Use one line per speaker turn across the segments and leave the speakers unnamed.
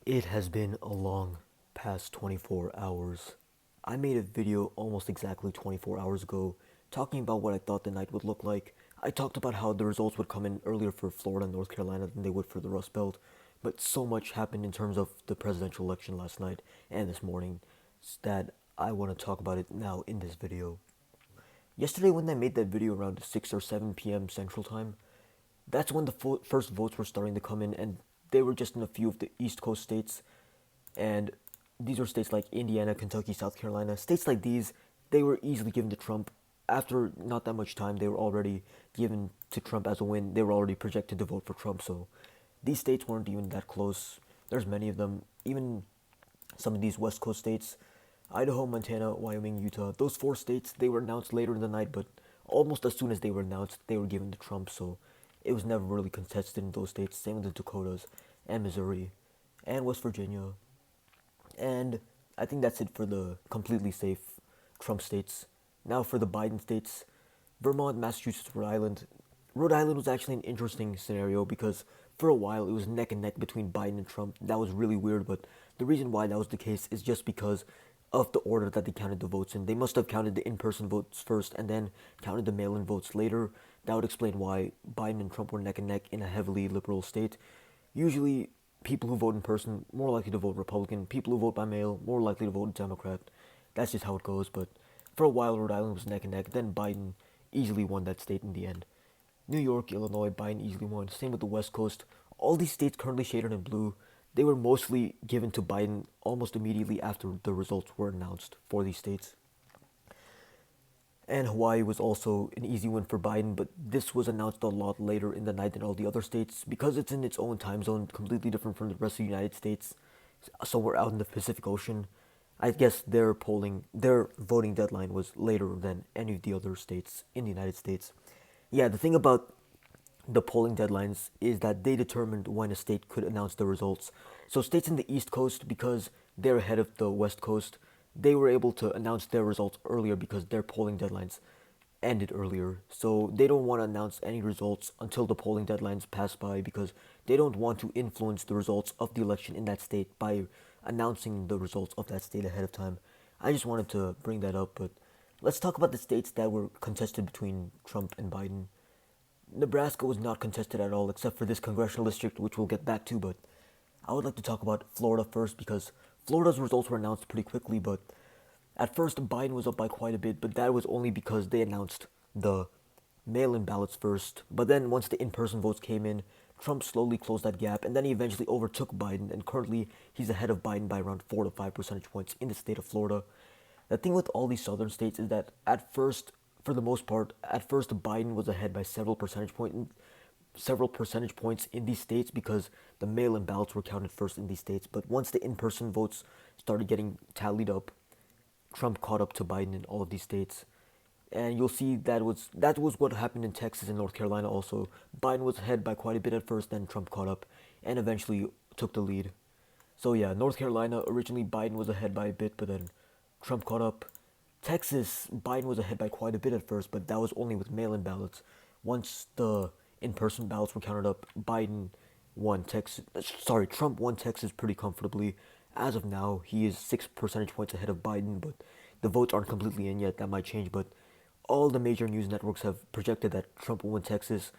It has been a long past 24 hours. I made a video almost exactly 24 hours ago talking about what I thought the night would look like. I talked about how the results would come in earlier for Florida and North Carolina than they would for the Rust Belt, but so much happened in terms of the presidential election last night and this morning that I want to talk about it now in this video. Yesterday, when I made that video around 6 or 7 p.m. Central Time, that's when the first votes were starting to come in, and they were just in a few of the East Coast states. And these are states like Indiana, Kentucky, South Carolina. States like these, they were easily given to Trump. After not that much time, they were already given to Trump as a win. They were already projected to vote for Trump. So these states weren't even that close. There's many of them. Even some of these West Coast states, Idaho, Montana, Wyoming, Utah. Those four states, they were announced later in the night, but almost as soon as they were announced, they were given to Trump. So it was never really contested in those states. Same with the Dakotas and Missouri and West Virginia. And I think that's it for the completely safe Trump states. Now for the Biden states, Vermont, Massachusetts, Rhode Island. Rhode Island was actually an interesting scenario because for a while it was neck and neck between Biden and Trump. That was really weird, but the reason why that was the case is just because of the order that they counted the votes in. They must have counted the in-person votes first and then counted the mail-in votes later. That would explain why Biden and Trump were neck and neck in a heavily liberal state. Usually, people who vote in person more likely to vote Republican. People who vote by mail more likely to vote Democrat. That's just how it goes. But for a while, Rhode Island was neck and neck. Then Biden easily won that state in the end. New York, Illinois, Biden easily won. Same with the West Coast. All these states currently shaded in blue, they were mostly given to Biden almost immediately after the results were announced for these states. And Hawaii was also an easy win for Biden, but this was announced a lot later in the night than all the other states because it's in its own time zone, completely different from the rest of the United States, somewhere out in the Pacific Ocean. I guess their voting deadline was later than any of the other states in the United States. Yeah, the thing about the polling deadlines is that they determined when a state could announce the results. So states in the East Coast, because they're ahead of the West Coast, they were able to announce their results earlier because their polling deadlines ended earlier. So they don't want to announce any results until the polling deadlines pass by because they don't want to influence the results of the election in that state by announcing the results of that state ahead of time. I just wanted to bring that up, but let's talk about the states that were contested between Trump and Biden. Nebraska was not contested at all, except for this congressional district, which we'll get back to. But I would like to talk about Florida first because Florida's results were announced pretty quickly. But at first, Biden was up by quite a bit, but that was only because they announced the mail in ballots first. But then, once the in person votes came in, Trump slowly closed that gap, and then he eventually overtook Biden, and currently he's ahead of Biden by around 4 to 5 percentage points in the state of Florida. The thing with all these southern states is that at first, for the most part, at first Biden was ahead by several percentage points in these states because the mail-in ballots were counted first in these states. But once the in-person votes started getting tallied up, Trump caught up to Biden in all of these states. And you'll see that was what happened in Texas and North Carolina also. Biden was ahead by quite a bit at first, then Trump caught up and eventually took the lead. So yeah, North Carolina, originally Biden was ahead by a bit, but then Trump caught up. Texas, Biden was ahead by quite a bit at first, but that was only with mail-in ballots. Once the in-person ballots were counted up, Biden won Texas. Sorry, Trump won Texas pretty comfortably. As of now, he is 6 percentage points ahead of Biden, but the votes aren't completely in yet. That might change, but all the major news networks have projected that Trump will win Texas.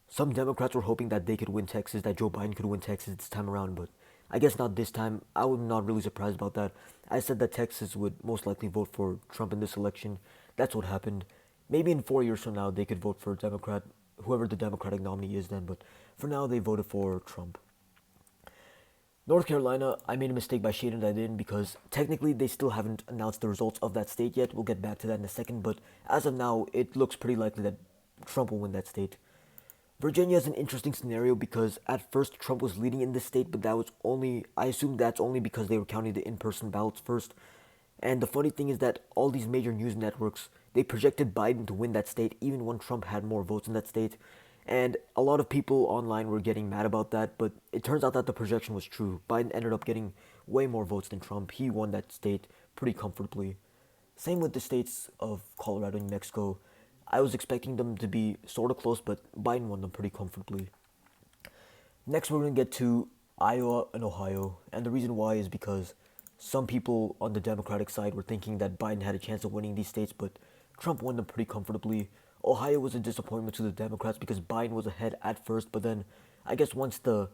Some Democrats were hoping that they could win Texas, that Joe Biden could win Texas this time around, but I guess not this time. I was not really surprised about that. I said that Texas would most likely vote for Trump in this election. That's what happened. Maybe in 4 years from now they could vote for a Democrat, whoever the Democratic nominee is then, but for now they voted for Trump. North Carolina, I made a mistake by shading that in because technically they still haven't announced the results of that state yet. We'll get back to that in a second, but as of now, it looks pretty likely that Trump will win that state. Virginia is an interesting scenario because at first Trump was leading in this state, but that was only, I assume that's only because they were counting the in person ballots first. And the funny thing is that all these major news networks, they projected Biden to win that state even when Trump had more votes in that state. And a lot of people online were getting mad about that, but it turns out that the projection was true. Biden ended up getting way more votes than Trump. He won that state pretty comfortably. Same with the states of Colorado and New Mexico. I was expecting them to be sort of close, but Biden won them pretty comfortably. Next, we're going to get to Iowa and Ohio. And the reason why is because some people on the Democratic side were thinking that Biden had a chance of winning these states, but Trump won them pretty comfortably. Ohio was a disappointment to the Democrats because Biden was ahead at first, but then I guess once the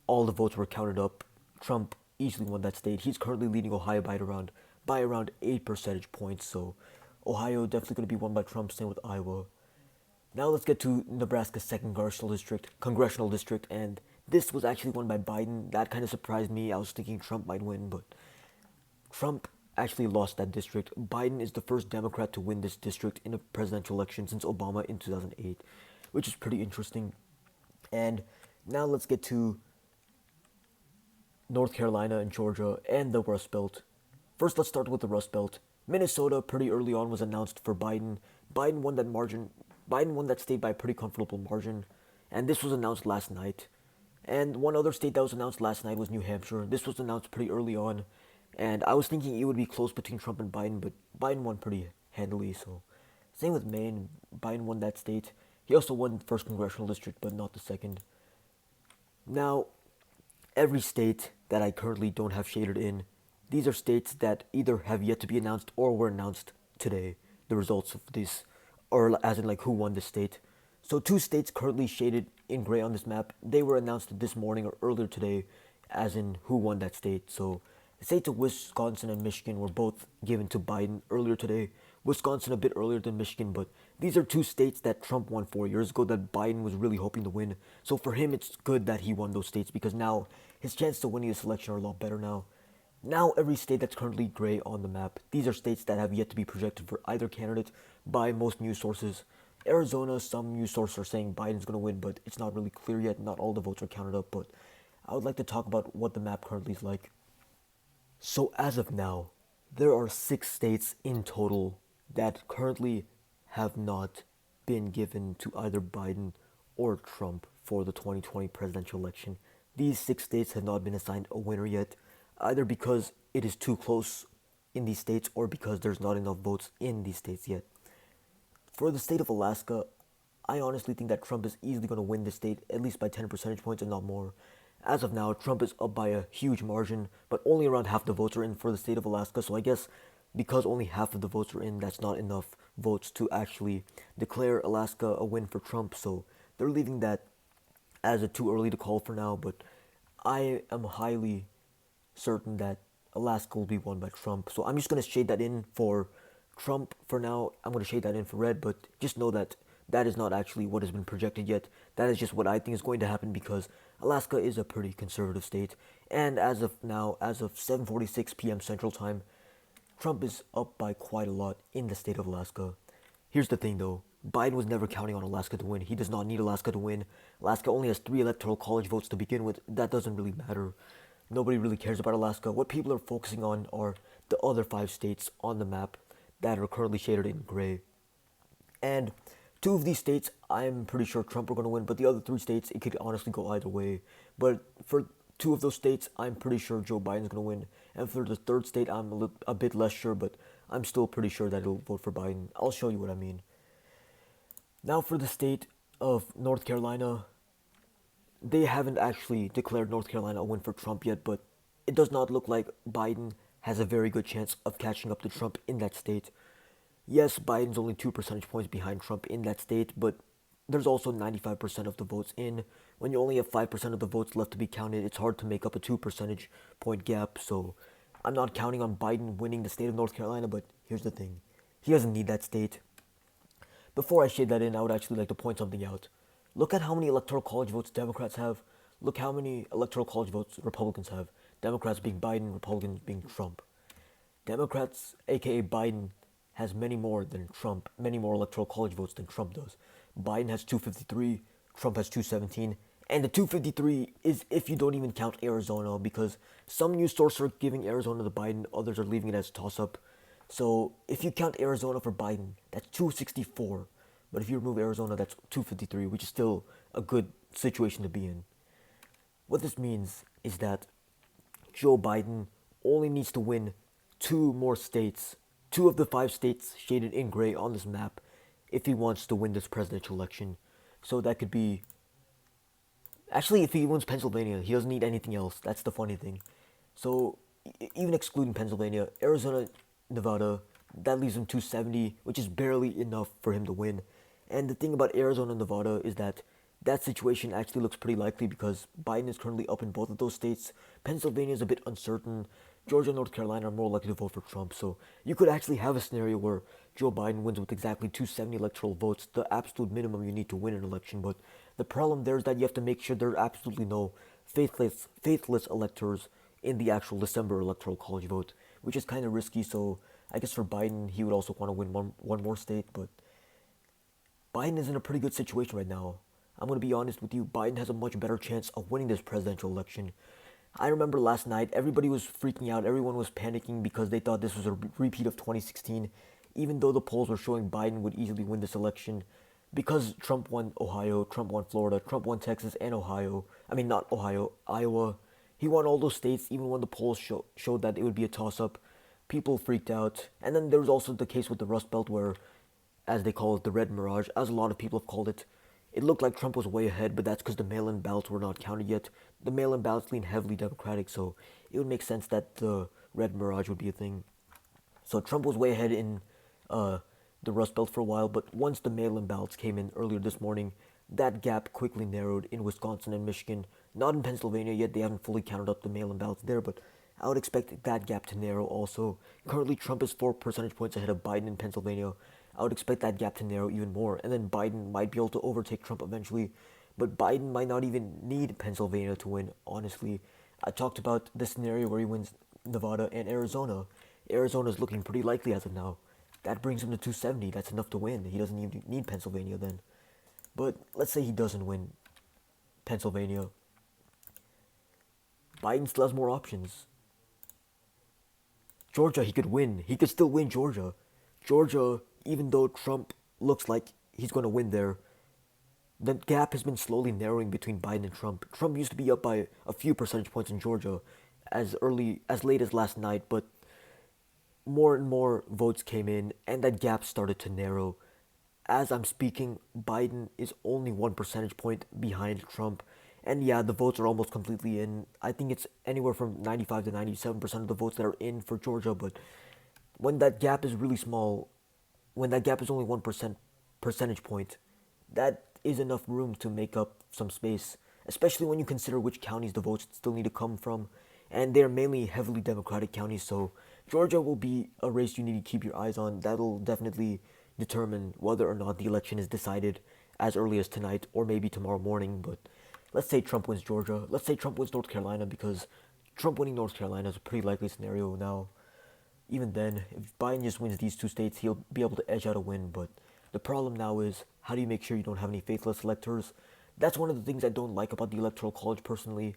all the votes were counted up, Trump easily won that state. He's currently leading Ohio by around 8 percentage points. So Ohio definitely going to be won by Trump. Same with Iowa. Now let's get to Nebraska's second congressional district, and this was actually won by Biden. That kind of surprised me. I was thinking Trump might win, but Trump actually lost that district. Biden is the first Democrat to win this district in a presidential election since Obama in 2008, which is pretty interesting. And now let's get to North Carolina and Georgia and the Rust Belt. First, let's start with the Rust Belt. Minnesota pretty early on was announced for Biden. Biden won that margin. Biden won that state by a pretty comfortable margin, and this was announced last night. And one other state that was announced last night was New Hampshire. This was announced pretty early on, and I was thinking it would be close between Trump and Biden, but Biden won pretty handily. So, same with Maine. Biden won that state. He also won the first congressional district, but not the second. Now, every state that I currently don't have shaded in, these are states that either have yet to be announced or were announced today. The results of this, or as in like who won the state. So two states currently shaded in gray on this map, they were announced this morning or earlier today, as in who won that state. So the states of Wisconsin and Michigan were both given to Biden earlier today. Wisconsin a bit earlier than Michigan, but these are two states that Trump won 4 years ago that Biden was really hoping to win. So for him, it's good that he won those states because now his chances to winning this election are a lot better now. Now every state that's currently gray on the map, these are states that have yet to be projected for either candidate by most news sources. Arizona, some news sources are saying Biden's going to win, but it's not really clear yet. Not all the votes are counted up, but I would like to talk about what the map currently is like. So as of now, there are 6 states in total that currently have not been given to either Biden or Trump for the 2020 presidential election. These 6 states have not been assigned a winner yet, either because it is too close in these states or because there's not enough votes in these states yet. For the state of Alaska, I honestly think that Trump is easily going to win this state, at least by 10 percentage points and not more. As of now, Trump is up by a huge margin, but only around half the votes are in for the state of Alaska, so I guess because only half of the votes are in, that's not enough votes to actually declare Alaska a win for Trump, so they're leaving that as a too early to call for now, but I am highly certain that Alaska will be won by Trump. So I'm just going to shade that in for Trump for now. I'm going to shade that in for red, but just know that that is not actually what has been projected yet. That is just what I think is going to happen because Alaska is a pretty conservative state. And as of now, as of 7:46 p.m. Central Time, Trump is up by quite a lot in the state of Alaska. Here's the thing though. Biden was never counting on Alaska to win. He does not need Alaska to win. Alaska only has 3 electoral college votes to begin with. That doesn't really matter. Nobody really cares about Alaska. What people are focusing on are the other 5 states on the map that are currently shaded in gray. And 2 of these states, I'm pretty sure Trump are going to win, but the other 3 states, it could honestly go either way. But for 2 of those states, I'm pretty sure Joe Biden's going to win. And for the third state, I'm a bit less sure, but I'm still pretty sure that he'll vote for Biden. I'll show you what I mean. Now for the state of North Carolina, they haven't actually declared North Carolina a win for Trump yet, but it does not look like Biden has a very good chance of catching up to Trump in that state. Yes, Biden's only 2 percentage points behind Trump in that state, but there's also 95% of the votes in. When you only have 5% of the votes left to be counted, it's hard to make up a 2 percentage point gap. So I'm not counting on Biden winning the state of North Carolina, but here's the thing. He doesn't need that state. Before I shade that in, I would actually like to point something out. Look at how many electoral college votes Democrats have. Look how many electoral college votes Republicans have. Democrats being Biden, Republicans being Trump. Democrats, aka Biden, has many more than Trump, many more electoral college votes than Trump does. Biden has 253, Trump has 217, and the 253 is if you don't even count Arizona, because some news sources are giving Arizona to Biden, others are leaving it as toss-up. So if you count Arizona for Biden, that's 264. But if you remove Arizona, that's 253, which is still a good situation to be in. What this means is that Joe Biden only needs to win 2 more states, 2 of the 5 states shaded in gray on this map, if he wants to win this presidential election. So that could be Actually, if he wins Pennsylvania, he doesn't need anything else. That's the funny thing. So, even excluding Pennsylvania, Arizona, Nevada, that leaves him 270, which is barely enough for him to win. And the thing about Arizona and Nevada is that that situation actually looks pretty likely because Biden is currently up in both of those states. Pennsylvania is a bit uncertain. Georgia and North Carolina are more likely to vote for Trump. So you could actually have a scenario where Joe Biden wins with exactly 270 electoral votes, the absolute minimum you need to win an election. But the problem there is that you have to make sure there are absolutely no faithless electors in the actual December electoral college vote, which is kind of risky. So I guess for Biden, he would also want to win one more state, but Biden is in a pretty good situation right now. I'm going to be honest with you, Biden has a much better chance of winning this presidential election. I remember last night, everybody was freaking out, everyone was panicking because they thought this was a repeat of 2016, even though the polls were showing Biden would easily win this election. Because Trump won Ohio, Trump won Florida, Trump won Texas and Ohio. I mean, not Ohio, Iowa. He won all those states, even when the polls showed that it would be a toss up. People freaked out. And then there was also the case with the Rust Belt where, as they call it, the Red Mirage, as a lot of people have called it, it looked like Trump was way ahead, but that's because the mail in ballots were not counted yet. The mail in ballots lean heavily Democratic, so it would make sense that the Red Mirage would be a thing. So Trump was way ahead in uh, the Rust Belt for a while, but once the mail-in ballots came in earlier this morning, that gap quickly narrowed in Wisconsin and Michigan. Not in Pennsylvania yet; they haven't fully counted up the mail-in ballots there, but I would expect that gap to narrow also. Currently, Trump is 4 percentage points ahead of Biden in Pennsylvania. I would expect that gap to narrow even more, and then Biden might be able to overtake Trump eventually. But Biden might not even need Pennsylvania to win, honestly. I talked about the scenario where he wins Nevada and Arizona. Arizona's looking pretty likely as of now. That brings him to 270. That's enough to win. He doesn't even need Pennsylvania then. But let's say he doesn't win Pennsylvania. Biden still has more options. Georgia, he could win. He could still win Georgia. Georgia, even though Trump looks like he's going to win there, the gap has been slowly narrowing between Biden and Trump. Trump used to be up by a few percentage points in Georgia as late as last night, but more and more votes came in and that gap started to narrow. As I'm speaking, Biden is only 1 percentage point behind Trump. And yeah, the votes are almost completely in. I think it's anywhere from 95 to 97% of the votes that are in for Georgia, but when that gap is really small, when that gap is only 1% percentage point, that is enough room to make up some space, especially when you consider which counties the votes still need to come from. And they're mainly heavily Democratic counties, so Georgia will be a race you need to keep your eyes on. That'll definitely determine whether or not the election is decided as early as tonight or maybe tomorrow morning. But let's say Trump wins Georgia. Let's say Trump wins North Carolina because Trump winning North Carolina is a pretty likely scenario now. Even then, if Biden just wins these two states, he'll be able to edge out a win. But the problem now is how do you make sure you don't have any faithless electors? That's one of the things I don't like about the Electoral College personally.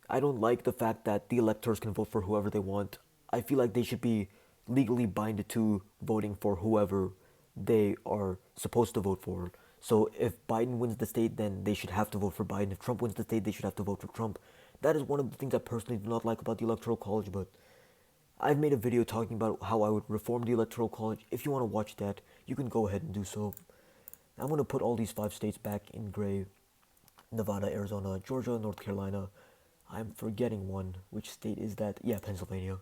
I don't like the fact that the electors can vote for whoever they want. I feel like they should be legally binded to voting for whoever they are supposed to vote for. So if Biden wins the state, then they should have to vote for Biden. If Trump wins the state, they should have to vote for Trump. That is one of the things I personally do not like about the Electoral College, but I've made a video talking about how I would reform the Electoral College. If you want to watch that, you can go ahead and do so. I'm going to put all these 5 states back in gray. Nevada, Arizona, Georgia, North Carolina. I'm forgetting one. Which state is that? Yeah, Pennsylvania.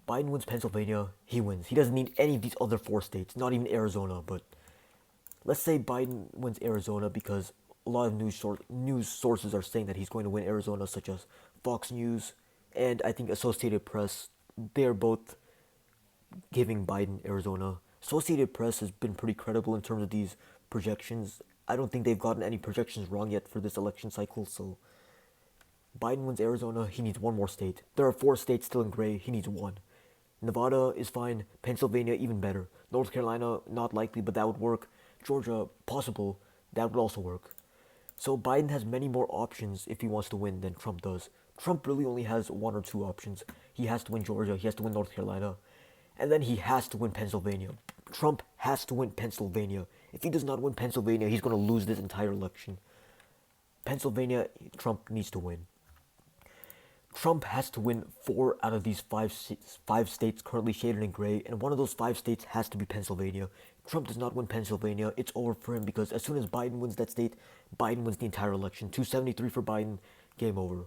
Biden wins Pennsylvania, he wins. He doesn't need any of these other 4 states, not even Arizona. But let's say Biden wins Arizona because a lot of news sources are saying that he's going to win Arizona, such as Fox News and I think Associated Press. They're both giving Biden Arizona. Associated Press has been pretty credible in terms of these projections. I don't think they've gotten any projections wrong yet for this election cycle, so Biden wins Arizona, he needs one more state. There are 4 states still in gray, he needs one. Nevada is fine, Pennsylvania even better. North Carolina, not likely, but that would work. Georgia, possible, that would also work. So Biden has many more options if he wants to win than Trump does. Trump really only has 1 or 2 options. He has to win Georgia, he has to win North Carolina, and then he has to win Pennsylvania. Trump has to win Pennsylvania. If he does not win Pennsylvania, he's going to lose this entire election. Pennsylvania, Trump needs to win. Trump has to win 4 out of these five states currently shaded in gray, and one of those 5 states has to be Pennsylvania. Trump does not win Pennsylvania, it's over for him because as soon as Biden wins that state, Biden wins the entire election. 273 for Biden, game over.